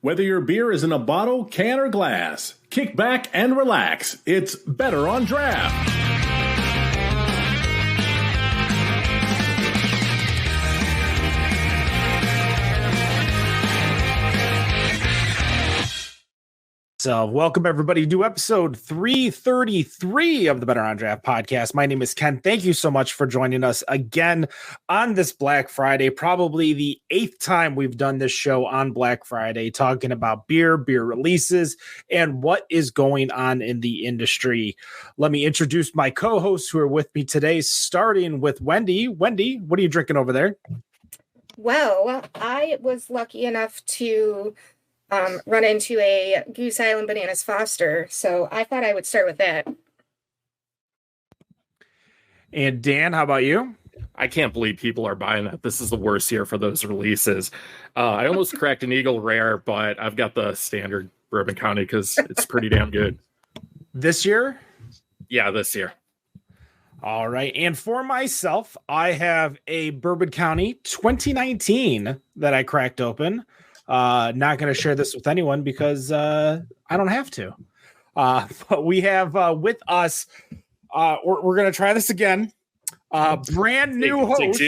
Whether your beer is in a bottle, can, or glass, kick back and relax. It's Better on Draft. So welcome everybody to episode 333 of the Better on Draft podcast. My name is Ken. Thank you so much for joining us again on this Black Friday, probably the 8th time we've done this show on Black Friday, talking about beer releases, and what is going on in the industry. Let me introduce my co-hosts who are with me today, starting with Wendy. Wendy, what are you drinking over there? Well, I was lucky enough to run into a Goose Island Bananas Foster, so I thought I would start with that. And Dan, how about you? I can't believe people are buying that. This is the worst year for those releases. I almost cracked an Eagle Rare, but I've got the standard Bourbon County because it's pretty damn good. This year? Yeah, this year. All right. And for myself, I have a Bourbon County 2019 that I cracked open. Not going to share this with anyone because I don't have to. But we have with us, we're going to try this again. Brand new host.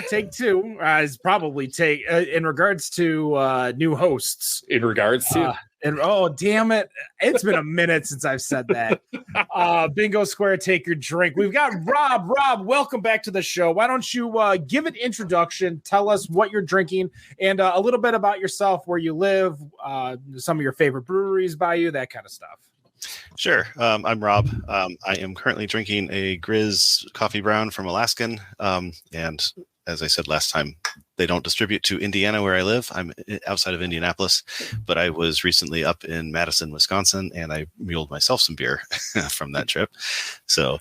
Take two is probably in regards to new hosts. In regards to? And oh, damn it. It's been a minute since I've said that. Bingo Square, take your drink. We've got Rob. Rob, welcome back to the show. Why don't you give an introduction, tell us what you're drinking, and a little bit about yourself, where you live, some of your favorite breweries by you, that kind of stuff. Sure. I'm Rob. I am currently drinking a Grizz Coffee Brown from Alaskan. And as I said last time, they don't distribute to Indiana where I live. I'm outside of Indianapolis, but I was recently up in Madison, Wisconsin, and I muled myself some beer from that trip. So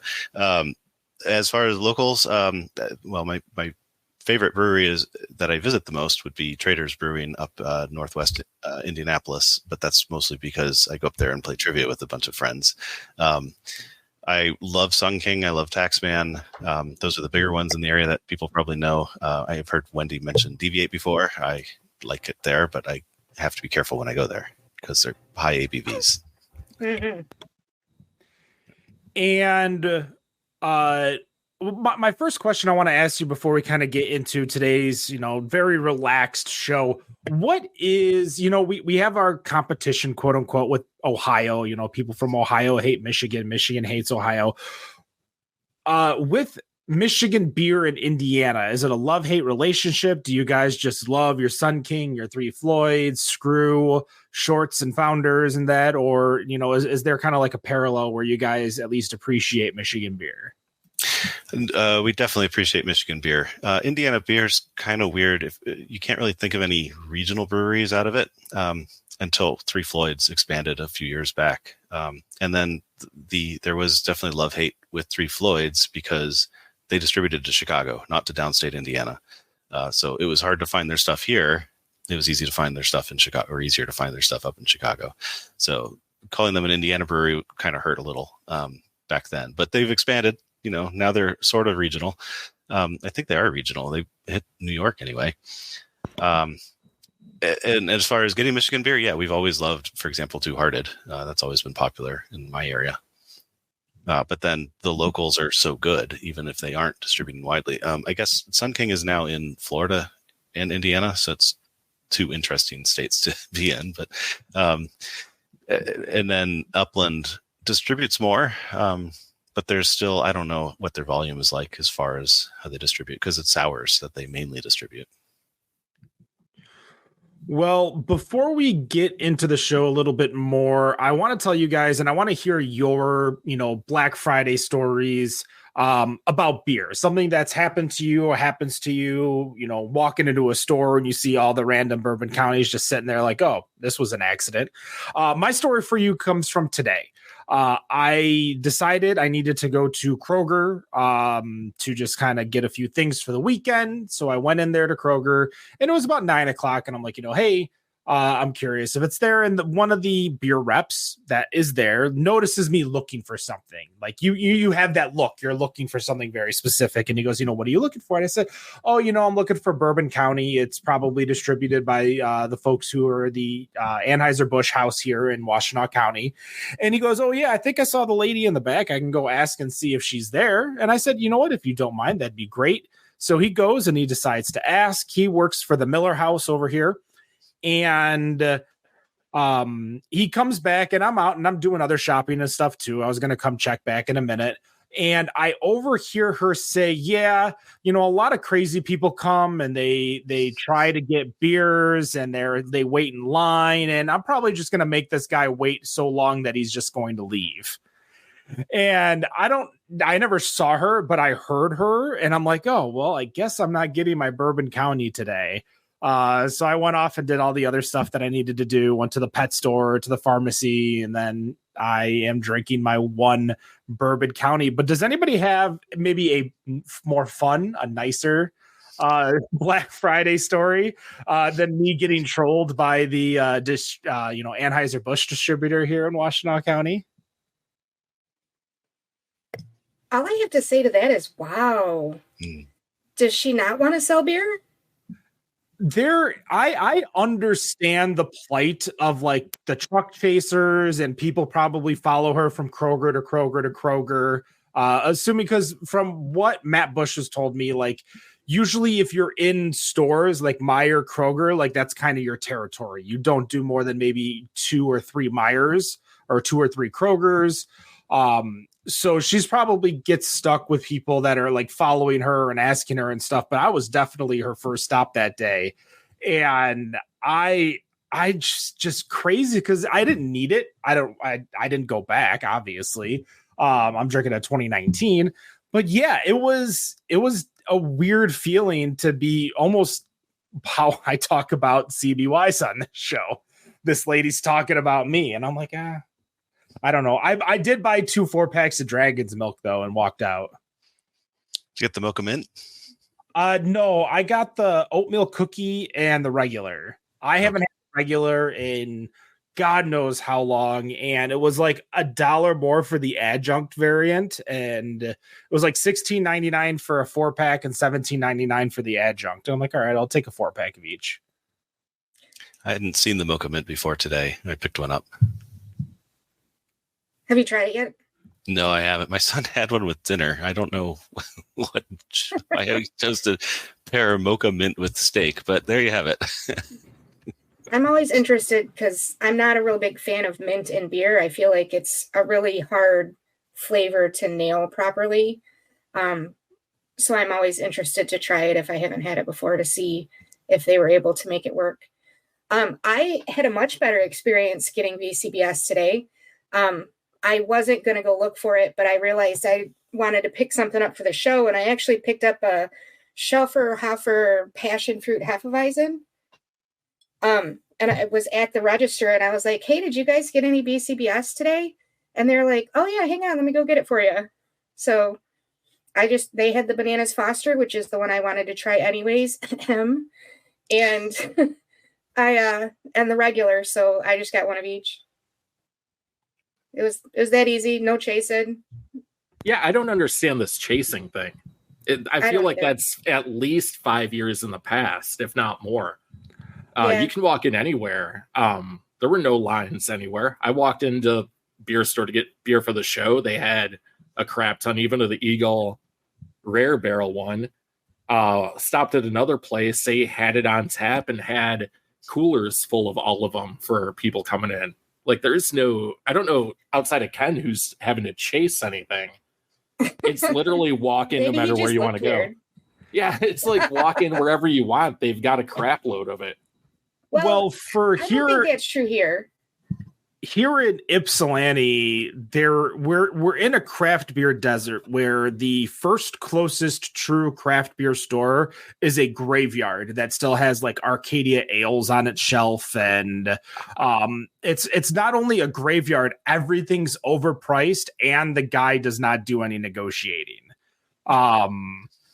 as far as locals, my favorite brewery is that I visit the most would be Traders Brewing up northwest Indianapolis, but that's mostly because I go up there and play trivia with a bunch of friends. I love Sun King. I love Taxman. Those are the bigger ones in the area that people probably know. I have heard Wendy mention Deviate before. I like it there, but I have to be careful when I go there because they're high ABVs. Mm-hmm. And my first question I want to ask you before we kind of get into today's, very relaxed show. What is, we have our competition, quote unquote, with Ohio. People from Ohio hate Michigan. Michigan hates Ohio. With Michigan beer in Indiana, is it a love-hate relationship? Do you guys just love your Sun King, your Three Floyds, Screw, Shorts, and Founders and that? Or, is there kind of like a parallel where you guys at least appreciate Michigan beer? We definitely appreciate Michigan beer. Indiana beer is kind of weird. If you can't really think of any regional breweries out of it until Three Floyds expanded a few years back. And then there was definitely love-hate with Three Floyds because they distributed to Chicago, not to downstate Indiana. So it was hard to find their stuff here. It was easy to find their stuff in Chicago, or easier to find their stuff up in Chicago. So calling them an Indiana brewery kind of hurt a little back then. But they've expanded. Now they're sort of regional. I think they are regional. They hit New York anyway. And as far as getting Michigan beer, yeah, we've always loved, for example, Two Hearted. That's always been popular in my area. But then the locals are so good, even if they aren't distributing widely. I guess Sun King is now in Florida and Indiana, so it's two interesting states to be in. But and then Upland distributes more. But there's still, I don't know what their volume is like as far as how they distribute, because it's sours that they mainly distribute. Well, before we get into the show a little bit more, I want to tell you guys, and I want to hear your, Black Friday stories about beer, something that's happened to you or happens to you, walking into a store and you see all the random Bourbon counties just sitting there like, oh, this was an accident. My story for you comes from today. I decided I needed to go to Kroger to just kind of get a few things for the weekend. So I went in there to Kroger and it was about 9:00 and I'm like, hey, I'm curious if it's there, and one of the beer reps that is there notices me looking for something. Like you have that look. You're looking for something very specific, and he goes, "What are you looking for?" And I said, "Oh, I'm looking for Bourbon County. It's probably distributed by the folks who are the Anheuser-Busch house here in Washtenaw County." And he goes, "Oh yeah, I think I saw the lady in the back. I can go ask and see if she's there." And I said, "You know what? If you don't mind, that'd be great." So he goes and he decides to ask. He works for the Miller House over here. And he comes back, and I'm out and I'm doing other shopping and stuff too. I was going to come check back in a minute. And I overhear her say, "Yeah, a lot of crazy people come and they try to get beers and they wait in line. And I'm probably just going to make this guy wait so long that he's just going to leave." And I never saw her, but I heard her, and I'm like, "Oh, well, I guess I'm not getting my Bourbon County today." So I went off and did all the other stuff that I needed to do, went to the pet store, to the pharmacy, and then I am drinking my one Bourbon County. But does anybody have maybe a more fun, a nicer Black Friday story than me getting trolled by the Anheuser-Busch distributor here in Washtenaw County? All I have to say to that is, wow. Does she not want to sell beer? I understand the plight of like the truck chasers, and people probably follow her from Kroger to Kroger to Kroger. Assuming, because from what Matt Bush has told me, like usually if you're in stores like Meijer, Kroger, like that's kind of your territory. You don't do more than maybe 2 or 3 Meijers or 2 or 3 Krogers. So she's probably gets stuck with people that are like following her and asking her and stuff. But I was definitely her first stop that day. And I just crazy because I didn't need it. I didn't go back, obviously. I'm drinking a 2019. But yeah, it was a weird feeling to be almost how I talk about CBYs on this show. This lady's talking about me, and I'm like, I don't know. I did buy 2 4-packs of Dragon's Milk though and walked out. Did you get the Mocha Mint? No, I got the oatmeal cookie and the regular. I haven't had the regular in God knows how long, and it was like $1 more for the adjunct variant, and it was like $16.99 for a 4-pack and $17.99 for the adjunct. I'm like, all right, I'll take a 4-pack of each. I hadn't seen the Mocha Mint before today. I picked one up. Have you tried it yet? No, I haven't. My son had one with dinner. I don't know what I chose to pair Mocha Mint with steak, but there you have it. I'm always interested because I'm not a real big fan of mint in beer. I feel like it's a really hard flavor to nail properly. So I'm always interested to try it if I haven't had it before to see if they were able to make it work. I had a much better experience getting VCBS today. I wasn't going to go look for it, but I realized I wanted to pick something up for the show, and I actually picked up a Schelfer Hofer Passion Fruit Hefeweizen. And I was at the register, and I was like, "Hey, did you guys get any BCBS today?" And they're like, "Oh yeah, hang on, let me go get it for you." So they had the Bananas Foster, which is the one I wanted to try anyways, and and the regular. So I just got one of each. It was that easy, no chasing. Yeah, I don't understand this chasing thing. I feel like that's at least 5 years in the past, if not more. You can walk in anywhere. There were no lines anywhere. I walked into beer store to get beer for the show. They had a crap ton, even of the Eagle Rare Barrel one. Stopped at another place. They had it on tap and had coolers full of all of them for people coming in. Like there's no, I don't know outside of Ken who's having to chase anything. It's literally walk in no matter where you want to go. Yeah, it's like walk in wherever you want. They've got a crap load of it. Well, for I here, don't think that's true here. Here in Ypsilanti, we're in a craft beer desert where the first closest true craft beer store is a graveyard that still has like Arcadia ales on its shelf, and it's not only a graveyard, everything's overpriced, and the guy does not do any negotiating.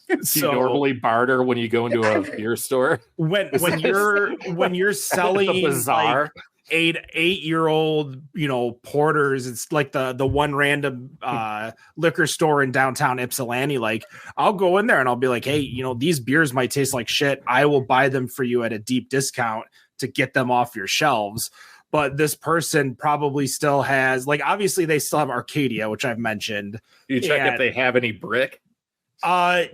Do you normally barter when you go into a beer store? When you're selling bizarre. Like 8-year-old, porters, it's like the one random liquor store in downtown Ypsilanti. Like, I'll go in there and I'll be like, hey, these beers might taste like shit. I will buy them for you at a deep discount to get them off your shelves. But this person probably still has, like, obviously they still have Arcadia, which I've mentioned. You check if they have any brick. I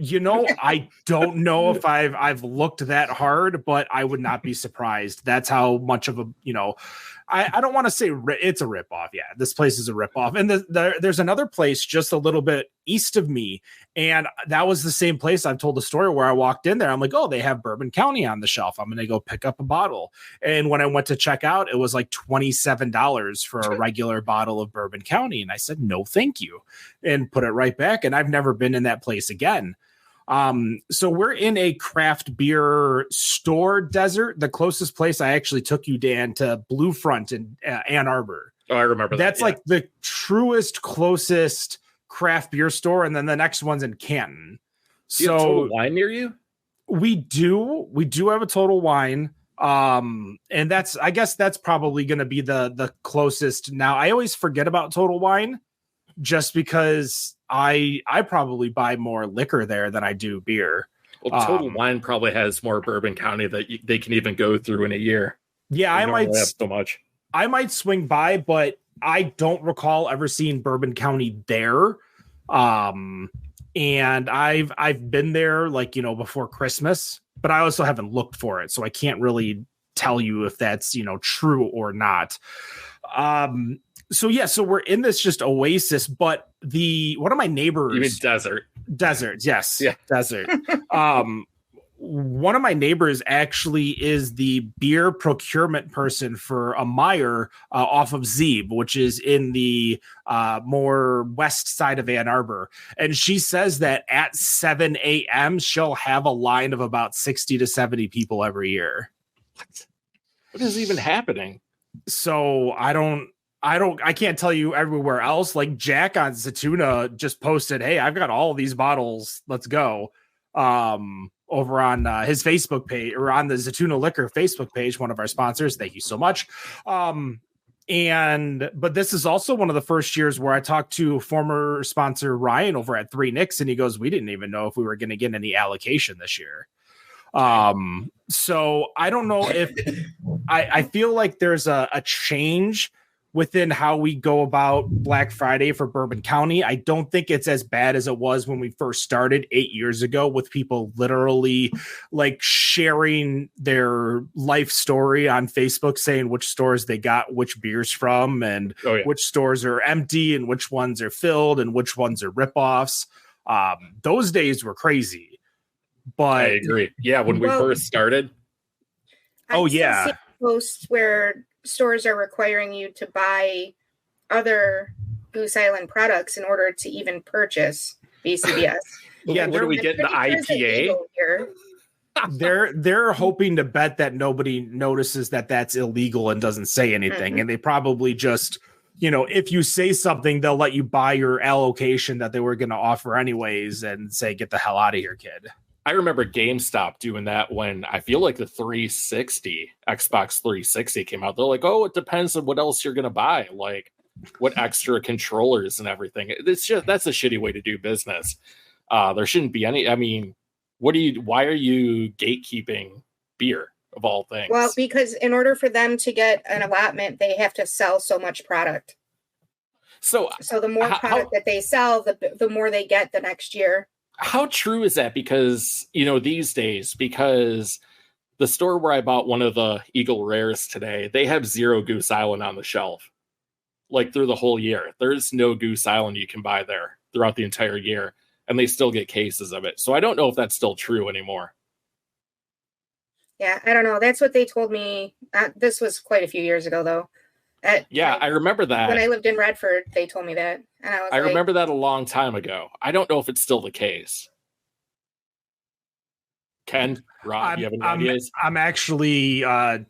don't know if I've looked that hard, but I would not be surprised. That's how much of a, I don't want to say it's a ripoff. Yeah, this place is a ripoff. And there's another place just a little bit east of me. And that was the same place. I've told the story where I walked in there. I'm like, oh, they have Bourbon County on the shelf. I'm going to go pick up a bottle. And when I went to check out, it was like $27 for a regular bottle of Bourbon County. And I said, no, thank you. And put it right back. And I've never been in that place again. So we're in a craft beer store desert. The closest place I actually took you, Dan, to Blue Front in Ann Arbor. Oh, I remember that. That's like the truest, closest craft beer store. And then the next one's in Canton. Do you have Total Wine near you? We do have a Total Wine. And I guess that's probably going to be the closest. Now, I always forget about Total Wine just because I probably buy more liquor there than I do beer. Well, Total Wine probably has more Bourbon County that they can even go through in a year. Yeah, I might have so much. I might swing by, but I don't recall ever seeing Bourbon County there. And I've been there before Christmas, but I also haven't looked for it, so I can't really tell you if that's true or not. So we're in this just oasis, but one of my neighbors, you mean desert, yes, yeah, desert. One of my neighbors actually is the beer procurement person for a Meyer off of Zeeb, which is in the more west side of Ann Arbor. And she says that at 7 a.m. she'll have a line of about 60 to 70 people every year. What is even happening? So I can't tell you everywhere else. Like Jack on Zatuna just posted, hey, I've got all these bottles. Let's go. Over on his Facebook page, or on the Zatuna Liquor Facebook page, one of our sponsors. Thank you so much. But this is also one of the first years where I talked to former sponsor Ryan over at Three Nicks, and he goes, we didn't even know if we were going to get any allocation this year. So I don't know if I feel like there's a change within how we go about Black Friday for Bourbon County. I don't think it's as bad as it was when we first started 8 years ago, with people literally like sharing their life story on Facebook, saying which stores they got which beers from, and which stores are empty and which ones are filled and which ones are ripoffs. Those days were crazy. But I agree. Yeah, when we first started. I've seen posts where stores are requiring you to buy other Goose Island products in order to even purchase BCBS. Yeah, what do we get? The IPA? They're hoping to bet that nobody notices that that's illegal and doesn't say anything. Mm-hmm. And they probably just, if you say something, they'll let you buy your allocation that they were going to offer anyways and say, get the hell out of here, kid. I remember GameStop doing that when I feel like the Xbox 360 came out. They're like, oh, it depends on what else you're going to buy. Like what extra controllers and everything. That's a shitty way to do business. There shouldn't be any, why are you gatekeeping beer of all things? Well, because in order for them to get an allotment, they have to sell so much product. So the more product that they sell, the more they get the next year. How true is that? Because, these days, because the store where I bought one of the Eagle Rares today, they have 0 Goose Island on the shelf, like through the whole year. There's no Goose Island you can buy there throughout the entire year, and they still get cases of it. So I don't know if that's still true anymore. Yeah, I don't know. That's what they told me. This was quite a few years ago, though. I remember that. When I lived in Redford, they told me that. And I remember that a long time ago. I don't know if it's still the case. Ken, Rob, you have any ideas? I'm actually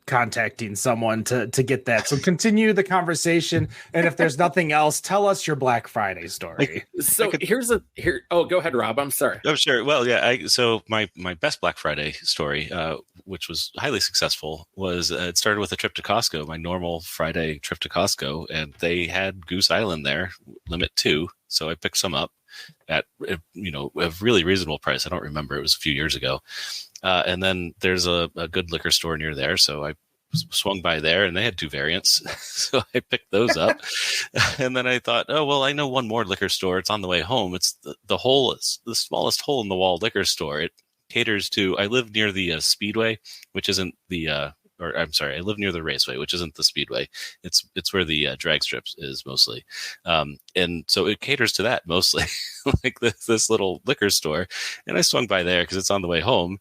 contacting someone to get that. So continue the conversation, and if there's nothing else, tell us your Black Friday story. Oh, go ahead, Rob. I'm sorry. Oh, sure. Well, yeah. So my best Black Friday story, which was highly successful, was it started with a trip to Costco, my normal Friday trip to Costco, and they had Goose Island there, limit 2. So I picked some up at a really reasonable price. I don't remember; it was a few years ago. And then there's a good liquor store near there, so I swung by there, and they had 2 variants, so I picked those up. And then I thought, oh well, I know one more liquor store. It's on the way home. It's the smallest hole in the wall liquor store. It caters to. I live near the Speedway, which isn't the. Or I'm sorry, I live near the Raceway, which isn't the Speedway. It's where the drag strips is mostly, and so it caters to that mostly, like this little liquor store. And I swung by there because it's on the way home,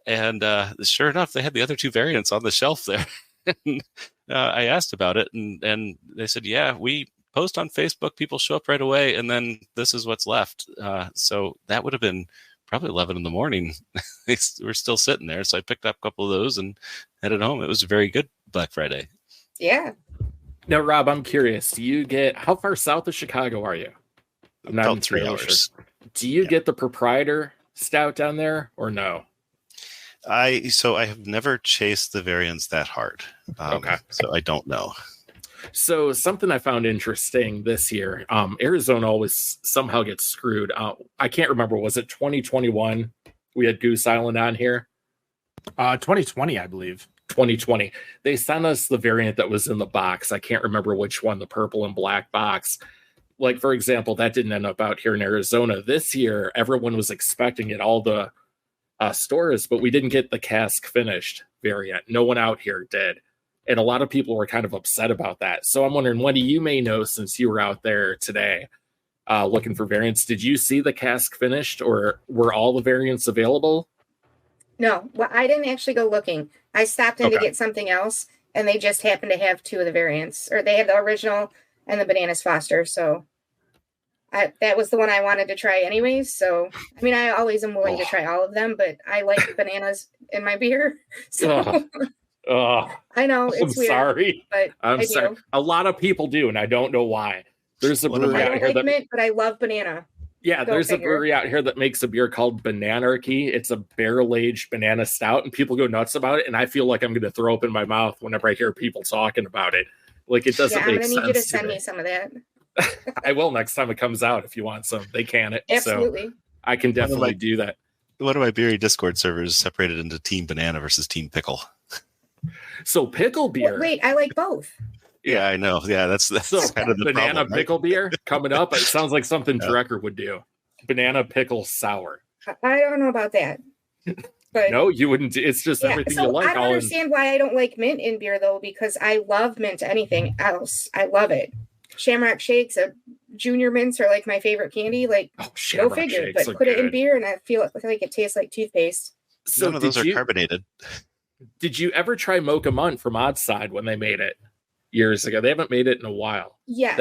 and sure enough, they had the other 2 variants on the shelf there. And, I asked about it, and they said, "Yeah, we post on Facebook, people show up right away, and then this is what's left." So that would have been probably 11 in the morning. We're still sitting there. So I picked up a couple of those and headed home. It was a very good Black Friday. Yeah. Now, Rob, I'm curious. How far south of Chicago are you? I'm not about 3 hours. Sure. Do you get the proprietor stout down there or no? I have never chased the variants that hard. Okay. So I don't know. So something I found interesting this year, Arizona always somehow gets screwed. I can't remember. Was it 2021? We had Goose Island on here. 2020, I believe. 2020. They sent us the variant that was in the box. I can't remember which one, the purple and black box. Like, for example, that didn't end up out here in Arizona. This year, everyone was expecting it, all the stores, but we didn't get the cask finished variant. No one out here did. And a lot of people were kind of upset about that. So I'm wondering, what do you may know since you were out there today looking for variants? Did you see the cask finished, or were all the variants available? No, well, I didn't actually go looking. I stopped in to get something else, and they just happened to have 2 of the variants, or they had the original and the Bananas Foster. So that was the one I wanted to try anyways. So, I mean, I always am willing to try all of them, but I like bananas in my beer. So. I know it's weird. Sorry, but I'm sorry. A lot of people do, and I don't know why. There's a brewery out here mint, but I love banana. Yeah, there's a brewery out here that makes a beer called Bananarchy. It's a barrel-aged banana stout, and people go nuts about it. And I feel like I'm going to throw up in my mouth whenever I hear people talking about it. Like, it doesn't make sense. I'm going to need you to send me some of that. I will next time it comes out if you want some. They can it. Absolutely. So I can definitely do that. One of my beery Discord servers separated into Team Banana versus Team Pickle. So pickle beer. Wait, I like both. Yeah, I know. Yeah, that's so kind of the banana problem, pickle beer coming up. It sounds like something Drecker would do. Banana pickle sour. I don't know about that. But no, you wouldn't. It's just everything you like. I don't understand why I don't like mint in beer though, because I love mint. Anything else, I love it. Shamrock shakes, junior mints are like my favorite candy. Like, go figure. But put it in beer, and I feel like it tastes like toothpaste. So none of those are carbonated. Did you ever try Mocha Munt from Oddside when they made it years ago? They haven't made it in a while. Yes,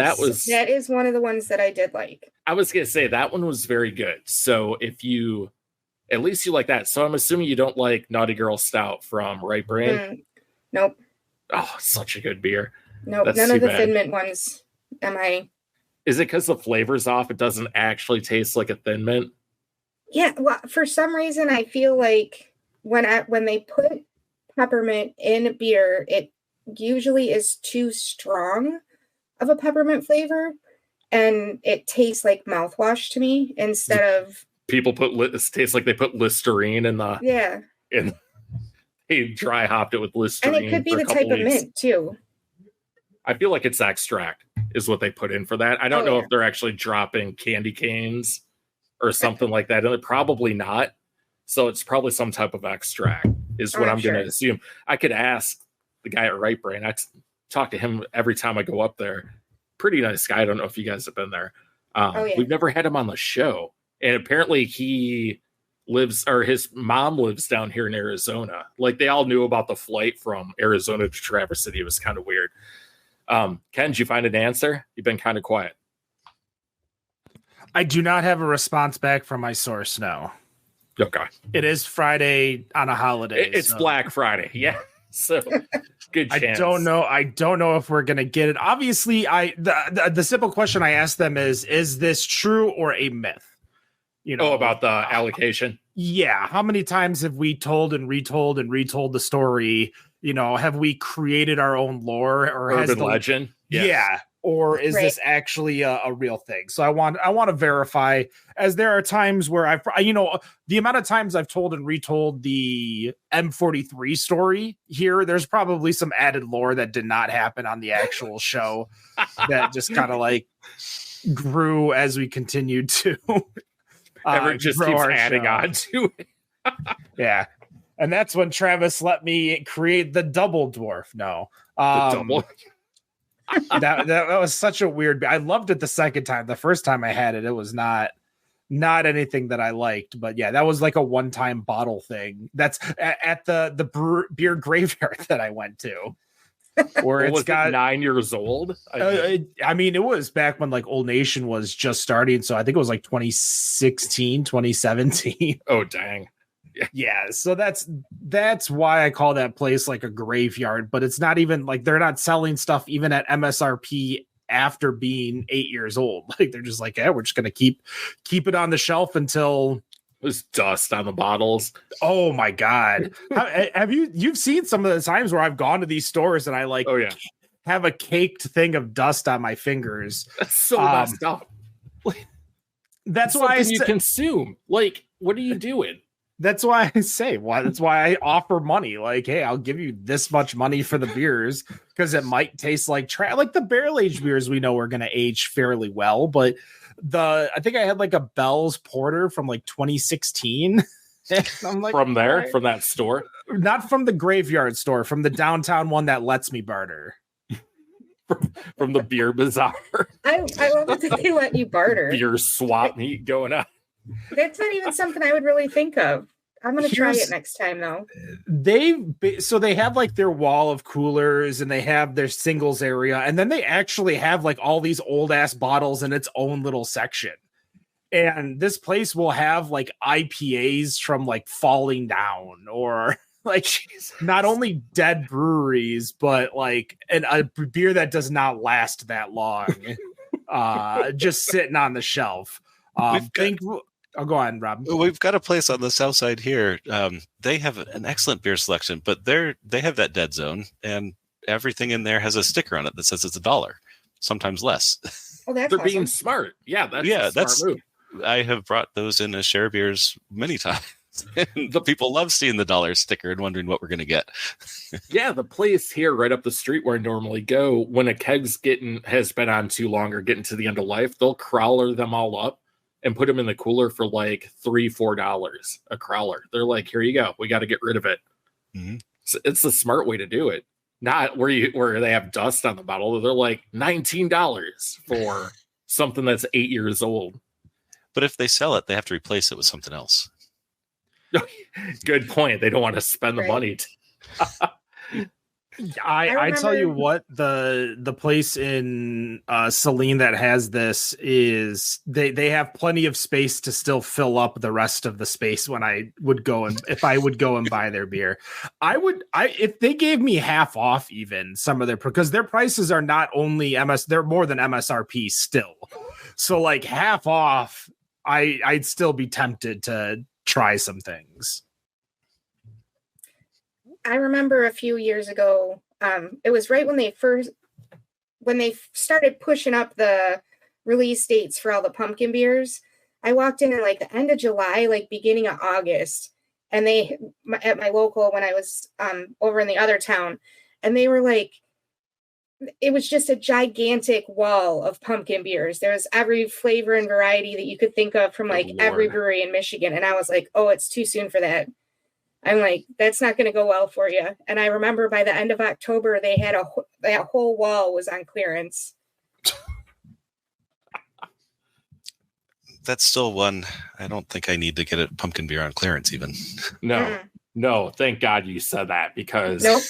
that is one of the ones that I did like. I was going to say that one was very good. So at least you like that. So I'm assuming you don't like Naughty Girl Stout from Right Brand? Nope. Oh, such a good beer. Nope, none of the Thin Mint ones. Is it because the flavor's off? It doesn't actually taste like a Thin Mint? Yeah, well, for some reason, I feel like when they put peppermint in beer, it usually is too strong of a peppermint flavor, and it tastes like mouthwash to me instead of people it tastes like they put Listerine in the they dry hopped it with Listerine, and it could be the type of mint too. I feel like it's extract is what they put in for that. I don't know if they're actually dropping candy canes or something like that, and probably not. So it's probably some type of extract is what I'm going to assume. I could ask the guy at Right Brain. I talk to him every time I go up there. Pretty nice guy. I don't know if you guys have been there. We've never had him on the show. And apparently he his mom lives down here in Arizona. Like, they all knew about the flight from Arizona to Traverse City. It was kind of weird. Ken, did you find an answer? You've been kind of quiet. I do not have a response back from my source, no. Okay. It is Friday on a holiday. It's Black Friday. Yeah. So good chance. I don't know if we're gonna get it. Obviously, the simple question I asked them is this true or a myth? About the allocation. Yeah. How many times have we told and retold the story? Have we created our own lore or urban legend? Yes. Yeah. Or is this actually a real thing? So I want to verify, as there are times where the amount of times I've told and retold the M43 story here, there's probably some added lore that did not happen on the actual show that just kind of like grew as we continued to. Ever just keeps adding on to it. Yeah. And that's when Travis let me create the double dwarf. No. The double. that was such a weird. I loved it the second time. The first time I had it, it was not anything that I liked. But yeah, that was like a one-time bottle thing. That's at the beer graveyard that I went to. Where it's got 9 years old. I mean, it was back when like Old Nation was just starting. So I think it was like 2016, 2017. Oh, dang. Yeah, so that's why I call that place like a graveyard, but it's not even like they're not selling stuff even at MSRP after being 8 years old. Like they're just like, yeah, we're just gonna keep it on the shelf until there's dust on the bottles. Oh my god. Have you've seen some of the times where I've gone to these stores and I like have a caked thing of dust on my fingers. That's so messed up. That's why you consume. Like, what are you doing? That's why I say that's why I offer money. Like, hey, I'll give you this much money for the beers because it might taste like trash. Like the barrel aged beers we know are going to age fairly well, but I think I had like a Bell's Porter from like 2016. I'm like, from there, from that store, not from the graveyard store, from the downtown one that lets me barter. From the beer bazaar. I love it that they let you barter. Beer swap meet going on. That's not even something I would really think of. I'm going to try it next time, though. They have like their wall of coolers and they have their singles area. And then they actually have like all these old ass bottles in its own little section. And this place will have like IPAs from like Falling Down or like not only dead breweries, but like a beer that does not last that long. Just sitting on the shelf. Go on, Rob. We've got a place on the south side here. They have an excellent beer selection, but they have that dead zone, and everything in there has a sticker on it that says it's $1, sometimes less. Oh, that's They're awesome. being smart. Yeah, that's smart move. I have brought those in as share beers many times. The people love seeing the $1 sticker and wondering what we're going to get. Yeah, the place here right up the street where I normally go, when a keg's has been on too long or getting to the end of life, they'll crawler them all up and put them in the cooler for like $3-4 a crawler. They're like, here you go. We got to get rid of it. Mm-hmm. So it's the smart way to do it. Not where they have dust on the bottle. They're like $19 for something that's 8 years old. But if they sell it, they have to replace it with something else. Good point. They don't want to spend the money. I tell you what, the place in Saline that has this is they have plenty of space to still fill up the rest of the space when I would go and if I would go and buy their beer. If they gave me half off even some of their, because their prices are not only they're more than MSRP still. So like half off, I'd still be tempted to try some things. I remember a few years ago, it was right when they started pushing up the release dates for all the pumpkin beers. I walked in like the end of July, like beginning of August, and they at my local when I was over in the other town, and they were like, it was just a gigantic wall of pumpkin beers. There was every flavor and variety that you could think of from like every brewery in Michigan, and I was like, oh, it's too soon for that. I'm like, that's not going to go well for you. And I remember by the end of October, they had that whole wall was on clearance. That's still one. I don't think I need to get a pumpkin beer on clearance even. No. Thank God you said that because Nope.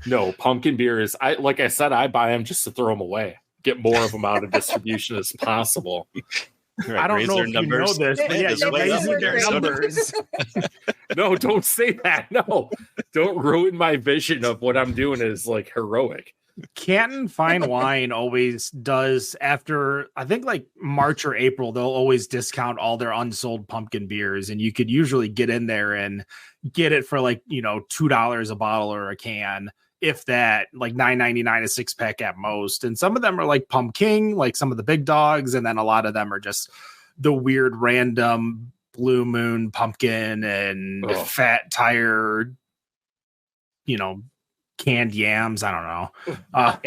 No, pumpkin beers. Like I said, I buy them just to throw them away. Get more of them out of distribution as possible. Right, I don't know if you know this, but yeah, you guys need their numbers. No, don't say that. No, don't ruin my vision of what I'm doing is like heroic. Canton Fine Wine always does after, I think like March or April, they'll always discount all their unsold pumpkin beers. And you could usually get in there and get it for like, $2 a bottle or a can. If that, like $9.99 a 6-pack at most. And some of them are like Pumpkin, like some of the big dogs. And then a lot of them are just the weird random Blue Moon pumpkin and Fat Tire, canned yams. I don't know. I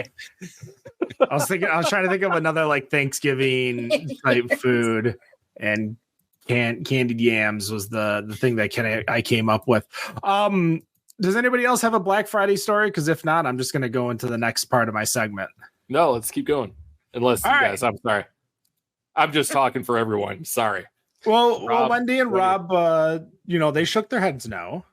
was trying to think of another like Thanksgiving type food, and candied yams was the thing that I came up with. Does anybody else have a Black Friday story? Because if not, I'm just going to go into the next part of my segment. No, let's keep going. Unless you guys, I'm sorry. I'm just talking for everyone. Sorry. Well, Wendy and Rob, they shook their heads no.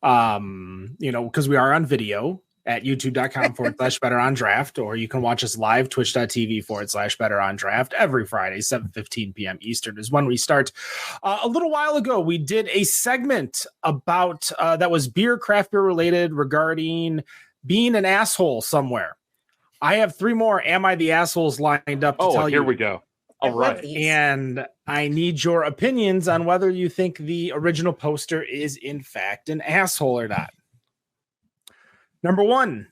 Because we are on video at youtube.com/betterondraft, or you can watch us live, twitch.tv/betterondraft every Friday, 7:15 p.m. Eastern is when we start. A little while ago, we did a segment about that was craft beer related regarding being an asshole somewhere. I have 3 more Am I the Assholes lined up to tell you. Here we go. All right. And I need your opinions on whether you think the original poster is in fact an asshole or not. Number 1,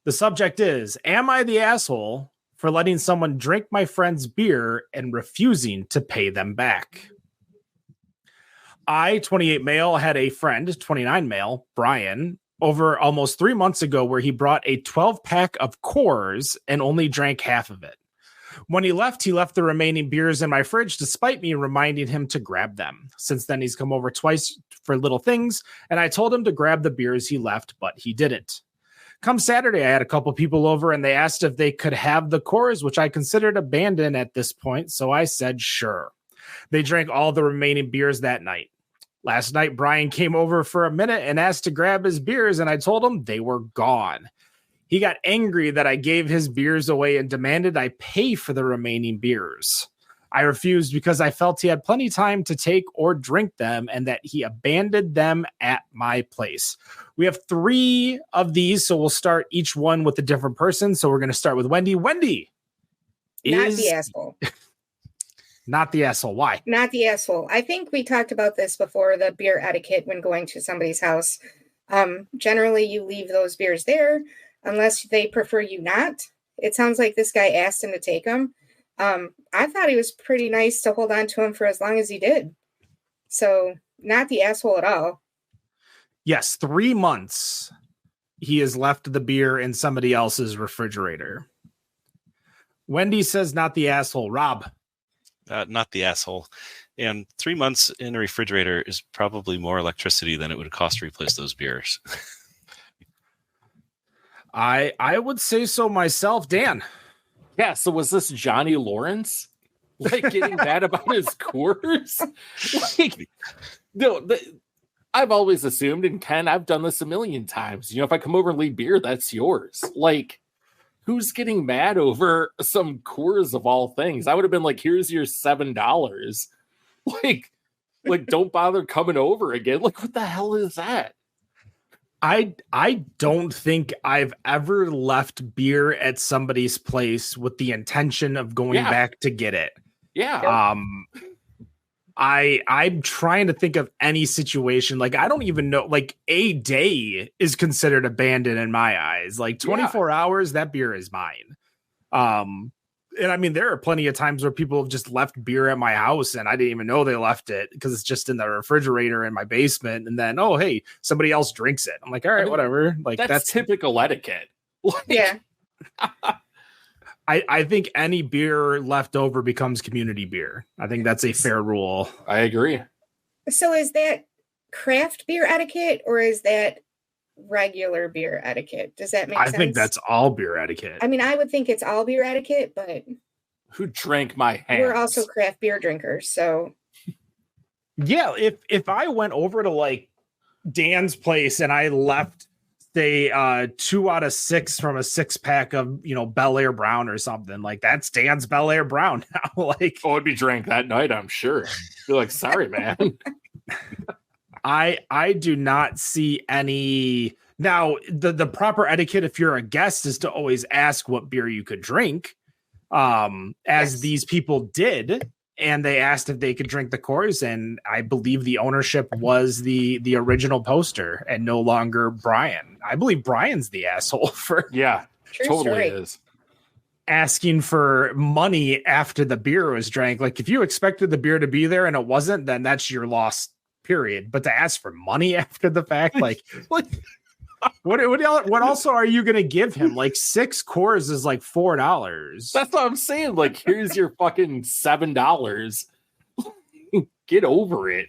the subject is, am I the asshole for letting someone drink my friend's beer and refusing to pay them back? I, 28 male, had a friend, 29 male, Brian, over almost 3 months ago where he brought a 12-pack of Coors and only drank half of it. When he left the remaining beers in my fridge, despite me reminding him to grab them. Since then, he's come over twice for little things, and I told him to grab the beers he left, but he didn't. Come Saturday, I had a couple people over, and they asked if they could have the Coors, which I considered abandoned at this point, so I said sure. They drank all the remaining beers that night. Last night, Brian came over for a minute and asked to grab his beers, and I told him they were gone. He got angry that I gave his beers away and demanded I pay for the remaining beers. I refused because I felt he had plenty of time to take or drink them and that he abandoned them at my place. We have 3 of these, so we'll start each one with a different person. So we're going to start with Wendy. Wendy. Not the asshole. Not the asshole. Why? Not the asshole. I think we talked about this before, the beer etiquette when going to somebody's house. Generally, you leave those beers there unless they prefer you not. It sounds like this guy asked him to take them. I thought he was pretty nice to hold on to him for as long as he did. So not the asshole at all. Yes, 3 months he has left the beer in somebody else's refrigerator. Wendy says not the asshole. Rob. Not the asshole. And 3 months in a refrigerator is probably more electricity than it would cost to replace those beers. I would say so myself. Dan. Yeah, so was this Johnny Lawrence? Like getting mad about his Coors? Like, no, I've always assumed, and Ken, I've done this a million times. If I come over and leave beer, that's yours. Like, who's getting mad over some Coors of all things? I would have been like, here's your $7. Like, don't bother coming over again. Like, what the hell is that? I don't think I've ever left beer at somebody's place with the intention of going back to get it. Yeah. I'm trying to think of any situation. Like, I don't even know, like, a day is considered abandoned in my eyes. Like 24 hours, that beer is mine. And I mean, there are plenty of times where people have just left beer at my house and I didn't even know they left it because it's just in the refrigerator in my basement. And then, oh, hey, somebody else drinks it. I'm like, all right, whatever. Like that's typical etiquette. Like, yeah. I think any beer left over becomes community beer. I think that's a fair rule. I agree. So is that craft beer etiquette or is that regular beer etiquette? Does that make sense? I think that's all beer etiquette. I mean, I would think it's all beer etiquette, but who drank my hands? We're also craft beer drinkers, so yeah, if I went over to like Dan's place and I left a 2 out of 6 from a 6-pack of, Bel Air Brown or something. Like, that's Dan's Bel Air Brown now. Like, it'd be drank that night, I'm sure. Be like, sorry, man. I do not see any. Now, the proper etiquette, if you're a guest, is to always ask what beer you could drink, as these people did. And they asked if they could drink the Coors, and I believe the ownership was the original poster and no longer Brian. I believe Brian's the asshole for totally is asking for money after the beer was drank. Like, if you expected the beer to be there and it wasn't, then that's your loss, period. But to ask for money after the fact, like what also are you gonna give him? Like, 6 Coors is like $4. That's what I'm saying. Like, here's your fucking $7. Get over it.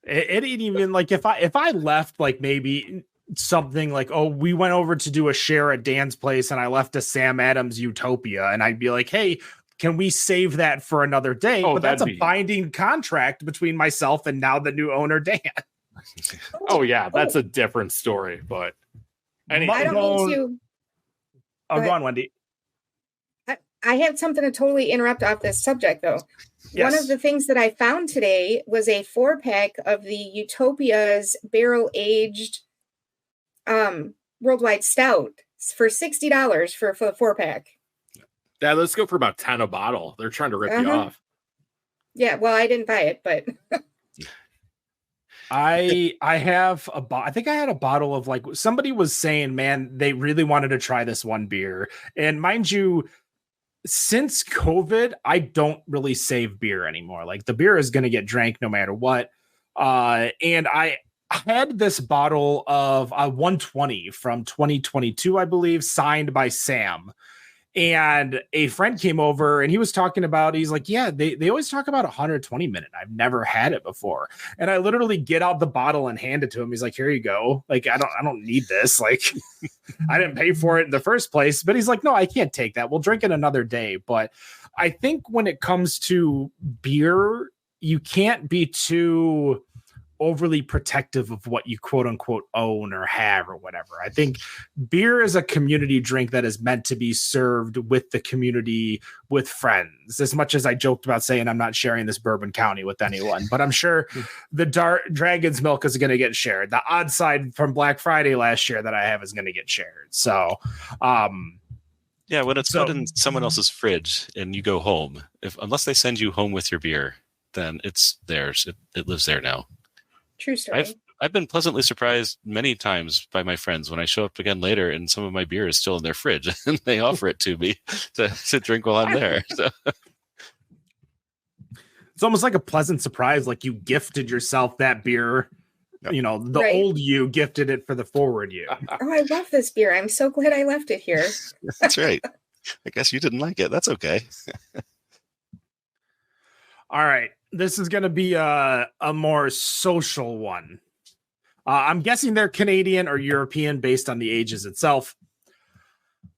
It ain't even like, if I left, like, maybe something like, oh, we went over to do a share at Dan's place and I left a Sam Adams Utopia, and I'd be like, hey, can we save that for another day? But that's a binding contract between myself and now the new owner, Dan. Oh yeah, that's a different story. But anyway. I don't mean to. Go on, Wendy. I have something to totally interrupt off this subject, though. Yes. One of the things that I found today was a 4-pack of the Utopia's barrel-aged worldwide stout for $60 for a 4-pack. Yeah, let's go for about 10 a bottle. They're trying to rip you off. Yeah, well, I didn't buy it, but I have I think I had a bottle of, like, somebody was saying, man, they really wanted to try this one beer. And mind you, since COVID, I don't really save beer anymore. Like, the beer is going to get drank no matter what. And I had this bottle of 120 from 2022, I believe, signed by Sam. And a friend came over and he was talking about, he's like, yeah, they always talk about 120 minute. I've never had it before. And I literally get out the bottle and hand it to him. He's like, here you go. Like, I don't need this. Like, I didn't pay for it in the first place, but he's like, no, I can't take that. We'll drink it another day. But I think when it comes to beer, you can't be too overly protective of what you quote unquote own or have or whatever. I think beer is a community drink that is meant to be served with the community, with friends. As much as I joked about saying I'm not sharing this Bourbon County with anyone, but I'm sure the Dragon's Milk is going to get shared. The Odd Side from Black Friday last year that I have is going to get shared. So, yeah, when it's put in someone else's fridge and you go home, unless they send you home with your beer, then it's theirs. It lives there now. True story. I've been pleasantly surprised many times by my friends when I show up again later and some of my beer is still in their fridge and they offer it to me to drink while I'm there. So. It's almost like a pleasant surprise, like you gifted yourself that beer. Yep. You know, the old you gifted it for the forward you. Oh, I love this beer. I'm so glad I left it here. That's right. I guess you didn't like it. That's okay. All right. This is going to be a more social one. I'm guessing they're Canadian or European based on the ages itself.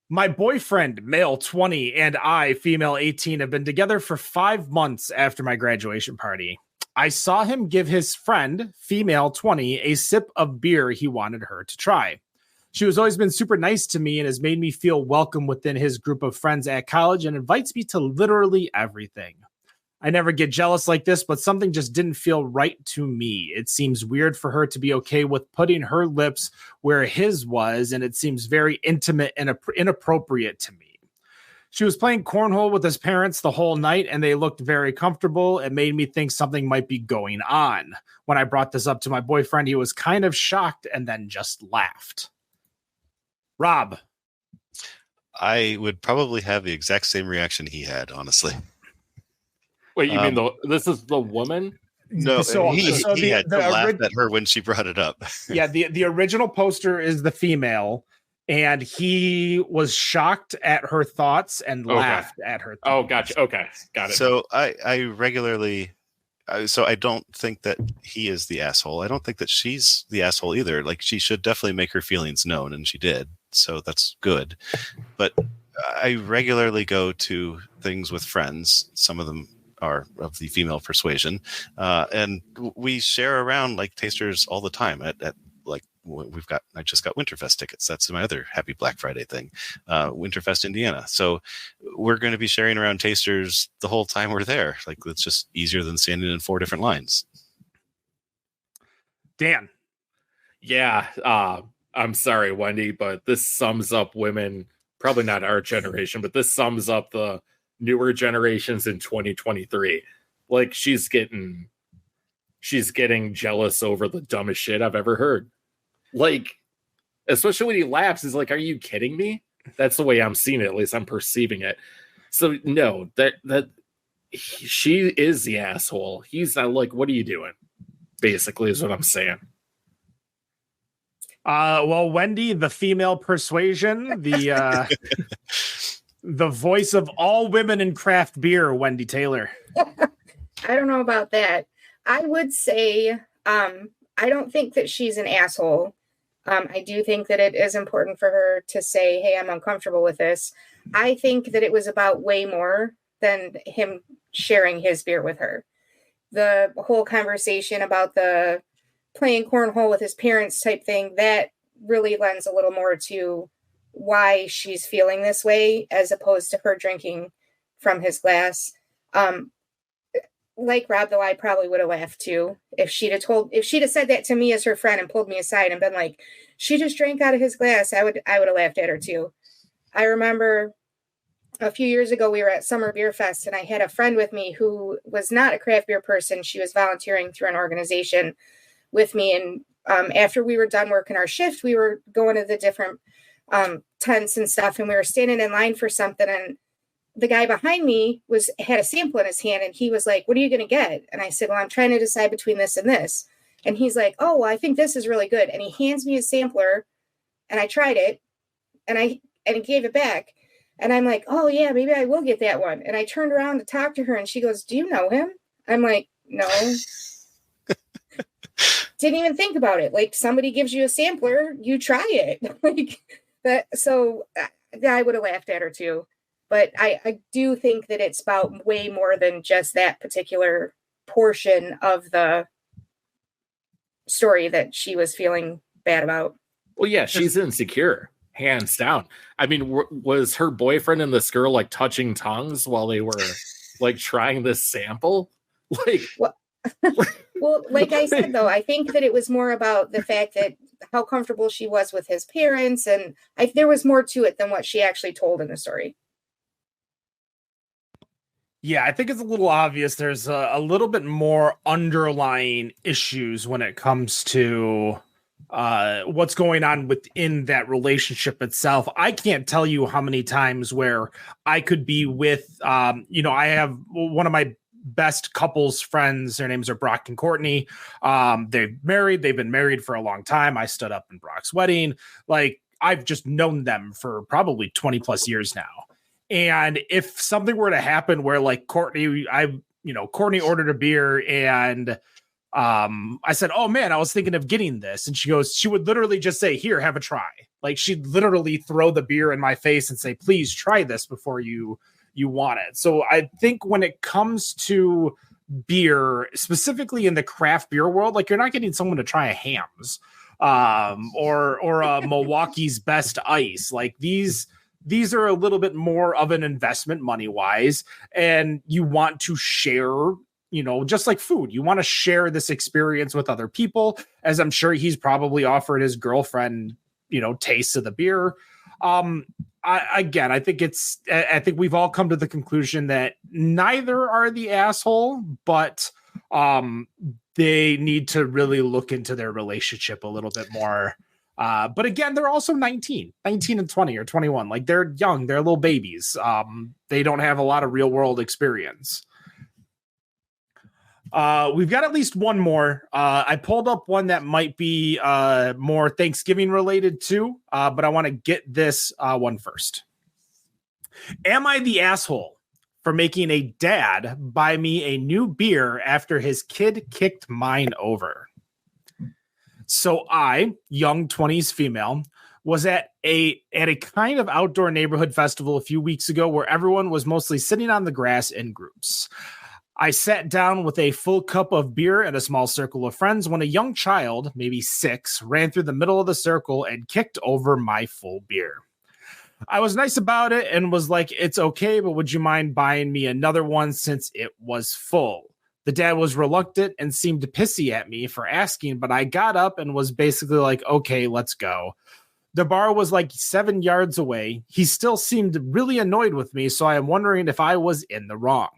My boyfriend, male 20, and I, female 18, have been together for 5 months after my graduation party. I saw him give his friend, female 20, a sip of beer he wanted her to try. She has always been super nice to me and has made me feel welcome within his group of friends at college and invites me to literally everything. I never get jealous like this, but something just didn't feel right to me. It seems weird for her to be okay with putting her lips where his was, and it seems very intimate and inappropriate to me. She was playing cornhole with his parents the whole night, and they looked very comfortable. It made me think something might be going on. When I brought this up to my boyfriend, he was kind of shocked and then just laughed. Rob. I would probably have the exact same reaction he had, honestly. Wait, you mean this is the woman? No, he had to laugh at her when she brought it up. Yeah, the original poster is the female, and he was shocked at her thoughts and laughed at her thoughts. Oh, gotcha. Okay, got it. So I regularly... So I don't think that he is the asshole. I don't think that she's the asshole either. Like, she should definitely make her feelings known, and she did. So that's good. But I regularly go to things with friends. Some of them are of the female persuasion, and we share around like tasters all the time at like I just got Winterfest tickets. That's my other happy Black Friday thing. Winterfest, Indiana. So we're going to be sharing around tasters the whole time we're there. Like, it's just easier than standing in 4 different lines. Dan. Yeah. I'm sorry, Wendy, but this sums up women, probably not our generation, but this sums up the newer generations in 2023. Like, she's getting jealous over the dumbest shit I've ever heard. Like, especially when he laughs, he's like, are you kidding me? That's the way I'm seeing it. At least I'm perceiving it. So no, that she is the asshole. He's not. Like, what are you doing? Basically is what I'm saying. Well, Wendy, the female persuasion, the voice of all women in craft beer, Wendy Taylor. I don't know about that. I would say I don't think that she's an asshole. I do think that it is important for her to say, hey, I'm uncomfortable with this. I think that it was about way more than him sharing his beer with her. The whole conversation about the playing cornhole with his parents type thing, that really lends a little more to why she's feeling this way, as opposed to her drinking from his glass. Like Rob, though, I probably would have laughed too if she'd have said that to me as her friend and pulled me aside and been like, she just drank out of his glass. I would have laughed at her too. I remember a few years ago we were at Summer Beer Fest, and I had a friend with me who was not a craft beer person. She was volunteering through an organization with me, and after we were done working our shift, we were going to the different tents and stuff, and we were standing in line for something, and the guy behind me had a sample in his hand, and he was like, what are you going to get? And I said, well, I'm trying to decide between this and this. And he's like, oh, well, I think this is really good. And he hands me a sampler, and I tried it, and he gave it back. And I'm like, oh yeah, maybe I will get that one. And I turned around to talk to her, and she goes, do you know him? I'm like, no. Didn't even think about it. Like, somebody gives you a sampler, you try it. Like that. So I would have laughed at her too. But I do think that it's about way more than just that particular portion of the story that she was feeling bad about. Well, yeah, she's insecure, hands down. I mean, was her boyfriend and this girl like touching tongues while they were like trying this sample? Like, well, like I said, though, I think that it was more about the fact that how comfortable she was with his parents, and there was more to it than what she actually told in the story. Yeah, I think it's a little obvious. There's a little bit more underlying issues when it comes to what's going on within that relationship itself. I can't tell you how many times where I could be with, I have one of my best couples friends. Their names are Brock and Courtney. They've been married for a long time. I stood up in Brock's wedding. Like, I've just known them for probably 20 plus years now. And if something were to happen where like Courtney ordered a beer and I said, oh man, I was thinking of getting this. And she would literally just say, here, have a try. Like, she'd literally throw the beer in my face and say, please try this before you want it. So I think when it comes to beer, specifically in the craft beer world, like, you're not getting someone to try a Hamm's or a Milwaukee's Best Ice. Like, these are a little bit more of an investment money-wise, and you want to share, just like food, you want to share this experience with other people, as I'm sure he's probably offered his girlfriend, tastes of the beer. I think we've all come to the conclusion that neither are the asshole, but they need to really look into their relationship a little bit more. But again, they're also 19 and 20 or 21. Like, they're young, they're little babies. They don't have a lot of real world experience. We've got at least one more. I pulled up one that might be more Thanksgiving related too, but I want to get this one first. Am I the asshole for making a dad buy me a new beer after his kid kicked mine over? So I, young 20s female, was at a kind of outdoor neighborhood festival a few weeks ago where everyone was mostly sitting on the grass in groups. I sat down with a full cup of beer and a small circle of friends when a young child, maybe 6, ran through the middle of the circle and kicked over my full beer. I was nice about it and was like, it's okay, but would you mind buying me another one since it was full? The dad was reluctant and seemed pissy at me for asking, but I got up and was basically like, okay, let's go. The bar was like 7 yards away. He still seemed really annoyed with me, so I am wondering if I was in the wrong.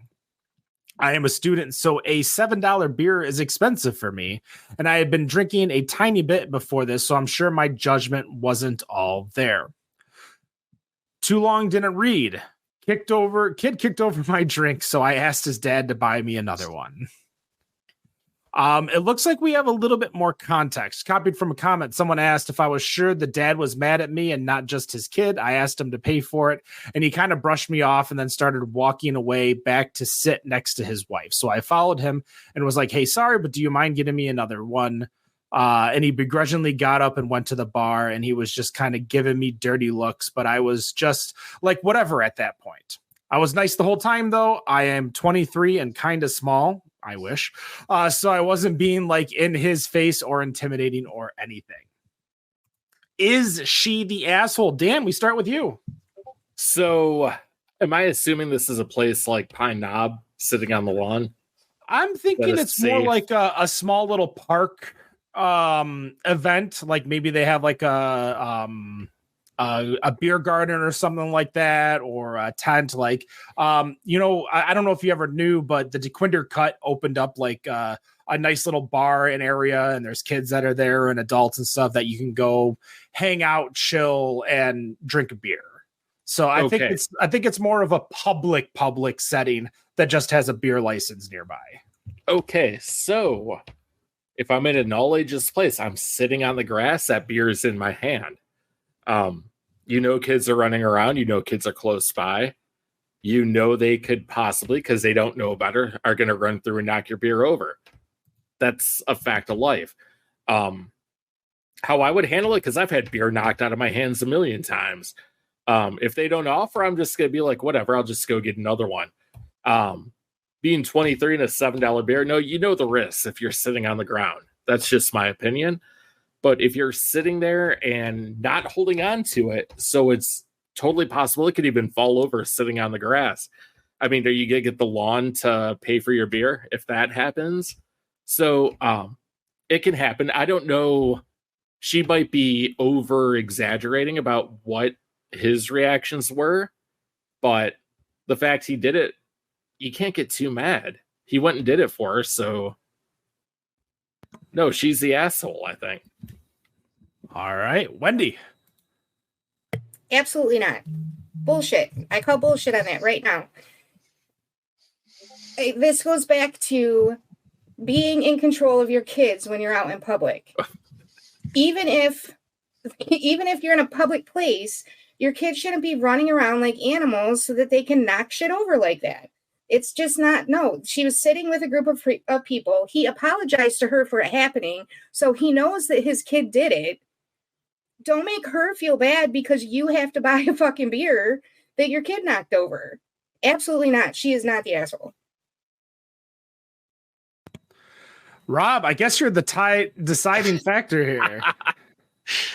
I am a student, so a $7 beer is expensive for me, and I had been drinking a tiny bit before this, so I'm sure my judgment wasn't all there. Too long didn't read. Kid kicked over my drink, so I asked his dad to buy me another one. It looks like we have a little bit more context. Copied from a comment, someone asked if I was sure the dad was mad at me and not just his kid. I asked him to pay for it, and he kind of brushed me off and then started walking away back to sit next to his wife. So I followed him and was like, hey, sorry, but do you mind getting me another one? And he begrudgingly got up and went to the bar, and he was just kind of giving me dirty looks, but I was just like, whatever at that point. I was nice the whole time, though. I am 23 and kind of small. I wish. So I wasn't being like in his face or intimidating or anything. Is she the asshole? Dan, we start with you. So am I assuming this is a place like Pine Knob sitting on the lawn? I'm thinking it's safe. More like a small little park event. Like maybe they have like a beer garden or something like that, or a tent. Like, I don't know if you ever knew, but the DeQuinder Cut opened up like a nice little bar and area, and there's kids that are there and adults and stuff that you can go hang out, chill, and drink a beer. So I think it's more of a public setting that just has a beer license nearby. Okay, so if I'm in an all ages place, I'm sitting on the grass, that beer is in my hand. Kids are running around, kids are close by, they could possibly, because they don't know better, are going to run through and knock your beer over. That's a fact of life. How I would handle it, because I've had beer knocked out of my hands a million times. If they don't offer, I'm just going to be like, whatever, I'll just go get another one. Being 23 and a $7 beer, no, the risks if you're sitting on the ground. That's just my opinion. But if you're sitting there and not holding on to it, so it's totally possible it could even fall over sitting on the grass. I mean, are you going to get the lawn to pay for your beer if that happens? So it can happen. I don't know. She might be over exaggerating about what his reactions were, but the fact he did it, you can't get too mad. He went and did it for her, so no, she's the asshole, I think. All right, Wendy. Absolutely not. Bullshit. I call bullshit on that right now. This goes back to being in control of your kids when you're out in public. Even if you're in a public place, your kids shouldn't be running around like animals so that they can knock shit over like that. It's just not, no. She was sitting with a group of people. He apologized to her for it happening, so he knows that his kid did it. Don't make her feel bad because you have to buy a fucking beer that your kid knocked over. Absolutely not. She is not the asshole. Rob, I guess you're the deciding factor here.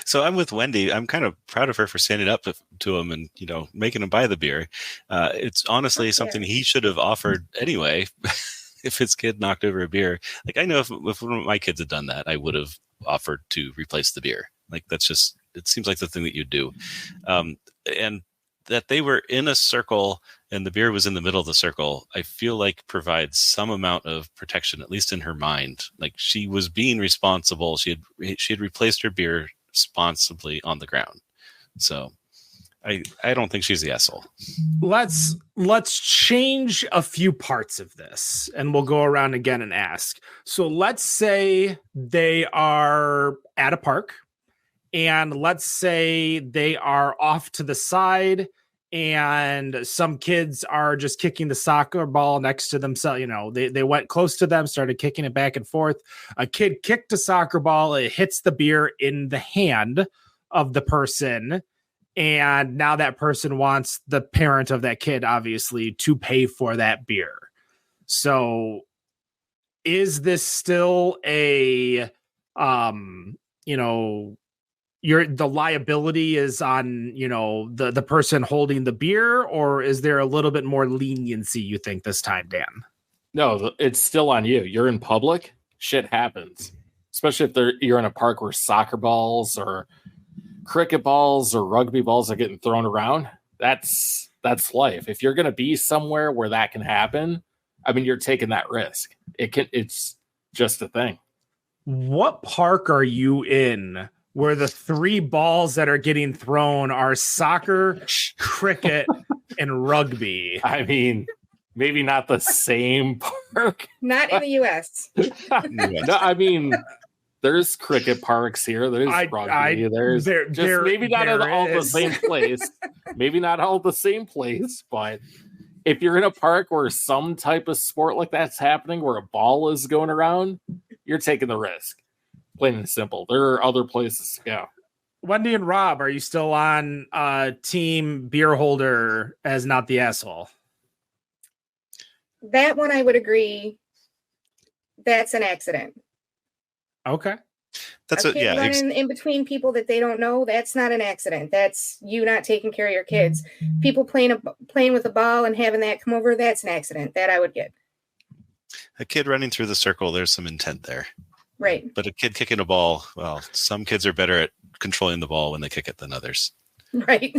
So I'm with Wendy. I'm kind of proud of her for standing up to him and, making him buy the beer. It's honestly something he should have offered anyway. If his kid knocked over a beer, like I know if one of my kids had done that, I would have offered to replace the beer. Like that's just, it seems like the thing that you do. And that they were in a circle and the beer was in the middle of the circle, I feel like provides some amount of protection, at least in her mind. Like she was being responsible. She had replaced her beer responsibly on the ground. So I don't think she's the asshole. Let's change a few parts of this and we'll go around again and ask. So let's say they are at a park and let's say they are off to the side and some kids are just kicking the soccer ball next to themselves. They went close to them, started kicking it back and forth. A kid kicked a soccer ball. It hits the beer in the hand of the person. And now that person wants the parent of that kid, obviously, to pay for that beer. So is this still a, the liability is on, the person holding the beer, or is there a little bit more leniency, you think, this time, Dan? No, it's still on you. You're in public, shit happens. Especially if you're in a park where soccer balls or cricket balls or rugby balls are getting thrown around. That's life. If you're going to be somewhere where that can happen, I mean, you're taking that risk. It's just a thing. What park are you in where the 3 balls that are getting thrown are soccer, cricket, and rugby? I mean, maybe not the same park. Not in the U.S. No, I mean, there's cricket parks here. There's rugby. There's maybe not all the same place. Maybe not all the same place, but if you're in a park where some type of sport like that's happening, where a ball is going around, you're taking the risk. Plain and simple. There are other places to go. Wendy and Rob, are you still on team beer holder as not the asshole? That one I would agree. That's an accident. Okay. That's a kid running in between people that they don't know. That's not an accident. That's you not taking care of your kids. People playing with a ball and having that come over. That's an accident. That I would get. A kid running through the circle. There's some intent there. Right. But a kid kicking a ball. Well, some kids are better at controlling the ball when they kick it than others. Right.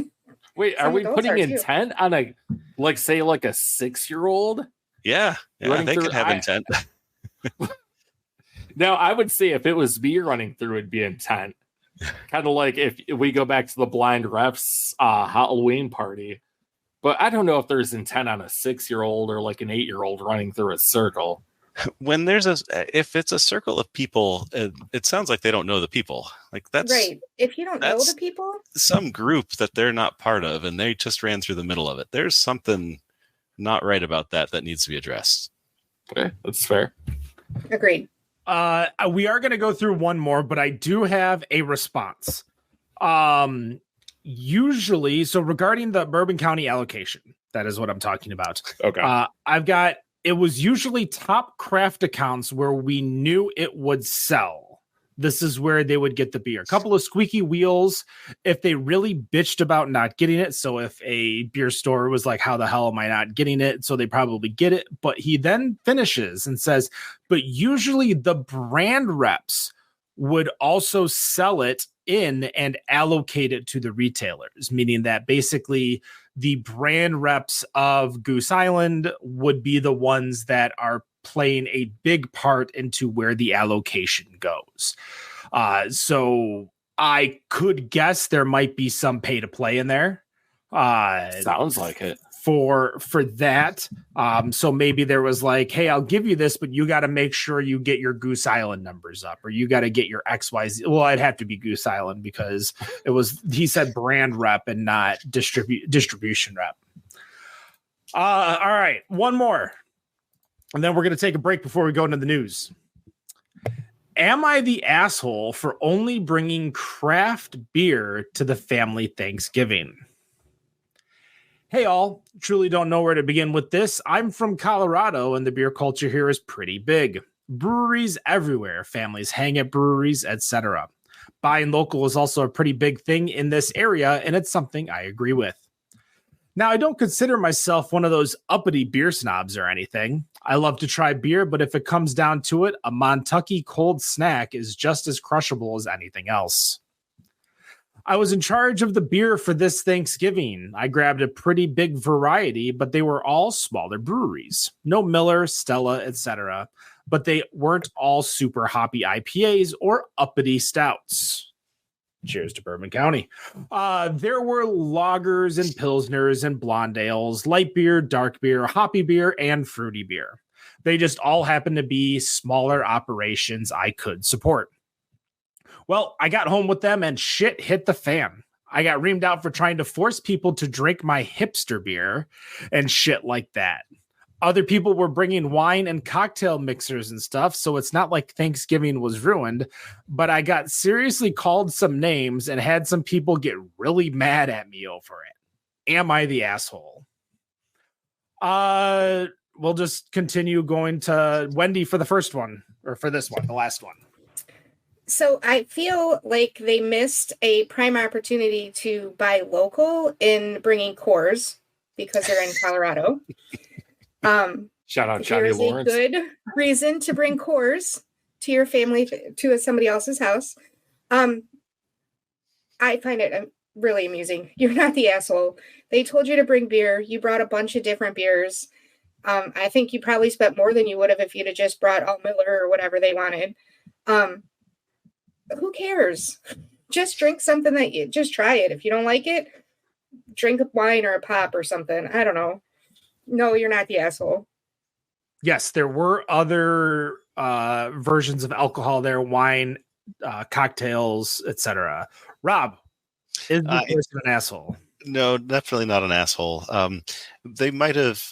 Wait, are we putting intent on a 6-year-old? Yeah, they could have intent. Now, I would say if it was me running through, it'd be intent. Kind of like if we go back to the blind refs Halloween party. But I don't know if there's intent on a 6-year-old or like an 8-year-old running through a circle. When if it's a circle of people, it sounds like they don't know the people. Like that's right. If you don't know the people, some group that they're not part of, and they just ran through the middle of it. There's something not right about that needs to be addressed. Okay, that's fair. Agreed. We are going to go through one more, but I do have a response. Usually, so regarding the Bourbon County allocation, that is what I'm talking about. Okay. It was usually top craft accounts where we knew it would sell. This is where they would get the beer. A couple of squeaky wheels if they really bitched about not getting it. So if a beer store was like, how the hell am I not getting it? So they probably get it. But he then finishes and says, but usually the brand reps would also sell it in and allocate it to the retailers, meaning that basically the brand reps of Goose Island would be the ones that are playing a big part into where the allocation goes. So I could guess there might be some pay to play in there. Sounds like it. For that. So maybe there was like, hey, I'll give you this, but you got to make sure you get your Goose Island numbers up, or you got to get your XYZ. Well, it'd have to be Goose Island because he said brand rep and not distribution rep. All right. One more. And then we're going to take a break before we go into the news. Am I the asshole for only bringing craft beer to the family Thanksgiving? Hey, all. Truly don't know where to begin with this. I'm from Colorado, and the beer culture here is pretty big. Breweries everywhere. Families hang at breweries, etc. Buying local is also a pretty big thing in this area, and it's something I agree with. Now, I don't consider myself one of those uppity beer snobs or anything. I love to try beer, but if it comes down to it, a Montucky cold snack is just as crushable as anything else. I was in charge of the beer for this Thanksgiving. I grabbed a pretty big variety, but they were all smaller breweries. No Miller, Stella, etc. But they weren't all super hoppy IPAs or uppity stouts. Cheers to Bourbon County. There were lagers and pilsners and blonde ales, light beer, dark beer, hoppy beer, and fruity beer. They just all happened to be smaller operations I could support. Well, I got home with them and shit hit the fan. I got reamed out for trying to force people to drink my hipster beer and shit like that. Other people were bringing wine and cocktail mixers and stuff, so it's not like Thanksgiving was ruined, but I got seriously called some names and had some people get really mad at me over it. Am I the asshole? we'll just continue going to Wendy for the first one, or for this one, the last one. So I feel like they missed a prime opportunity to buy local in bringing Coors because they're in Colorado. Shout out Johnny Lawrence. A good reason to bring Coors to your family, to somebody else's house. I find it really amusing. You're not the asshole. They told you to bring beer. You brought a bunch of different beers. I think you probably spent more than you would have if you'd have just brought all Miller or whatever they wanted. Who cares? Just drink something just try it. If you don't like it, drink a wine or a pop or something. I don't know. No, you're not the asshole. Yes, there were other versions of alcohol there, wine, cocktails, etc. Rob, is the person an asshole? No, definitely not an asshole. They might have,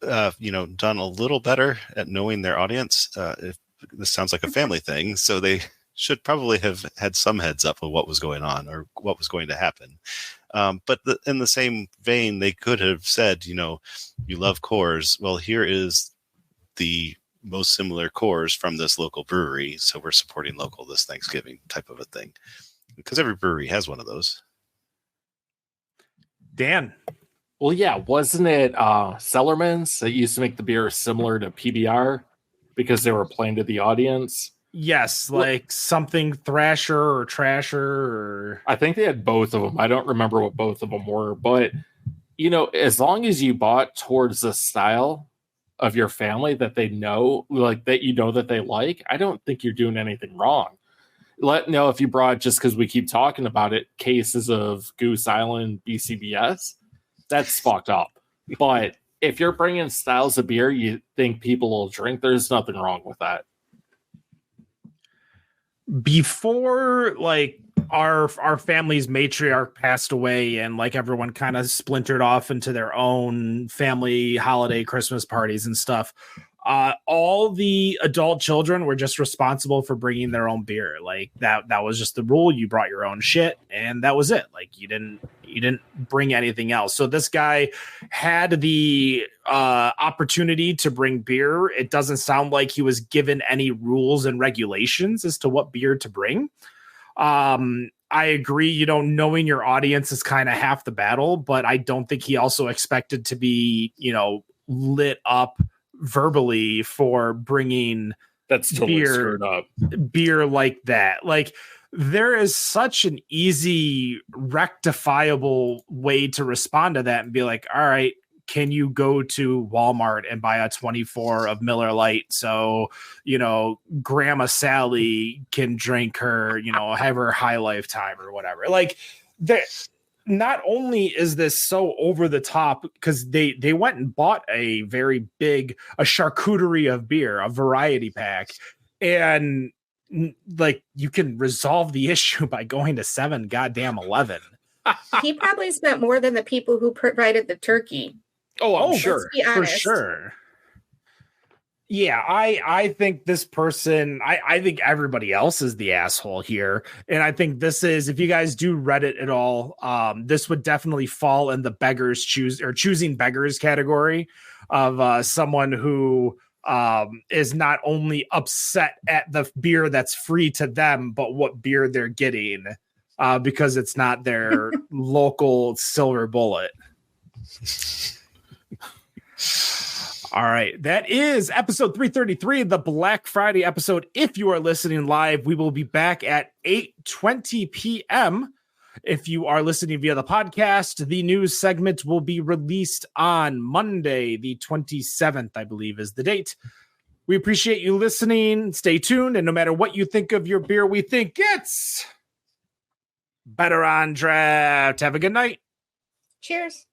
done a little better at knowing their audience. If this sounds like a family thing, so they should probably have had some heads up of what was going on or what was going to happen. But in the same vein, they could have said, you love Coors. Well, here is the most similar Coors from this local brewery. So we're supporting local this Thanksgiving type of a thing. Because every brewery has one of those. Dan. Well, yeah. Wasn't it Cellarman's that used to make the beer similar to PBR because they were playing to the audience? Yes, like something Thrasher or Trasher, or I think they had both of them. I don't remember what both of them were, but as long as you bought towards the style of your family that they know, like that that they like, I don't think you're doing anything wrong. Let know if you brought, just because we keep talking about it, cases of Goose Island BCBS, that's fucked up. But if you're bringing styles of beer you think people will drink, there's nothing wrong with that. Before our family's matriarch passed away and everyone kind of splintered off into their own family holiday Christmas parties and stuff, all the adult children were just responsible for bringing their own beer. That was just the rule. You brought your own shit and that was it. You didn't bring anything else. So this guy had the opportunity to bring beer. It doesn't sound like he was given any rules and regulations as to what beer to bring. I agree, knowing your audience is kind of half the battle, but I don't think he also expected to be, lit up verbally for bringing that's totally screwed up beer like that. There is such an easy rectifiable way to respond to that and be like, all right, can you go to Walmart and buy a 24 of Miller Lite so Grandma Sally can drink her, have her high lifetime or whatever. Not only is this so over the top, because they went and bought a very big charcuterie of beer, a variety pack, and you can resolve the issue by going to 7-Eleven. He probably spent more than the people who provided the turkey. Oh, I'm sure. Let's be honest. For sure. Yeah, I think this person, I think everybody else is the asshole here. And I think this is, if you guys do Reddit at all, this would definitely fall in the choosing beggars category of someone who is not only upset at the beer that's free to them, but what beer they're getting because it's not their local Silver Bullet. All right. That is episode 333, the Black Friday episode. If you are listening live, we will be back at 8:20 p.m. If you are listening via the podcast, the news segment will be released on Monday, the 27th, I believe is the date. We appreciate you listening. Stay tuned. And no matter what you think of your beer, we think it's better on draft. Have a good night. Cheers.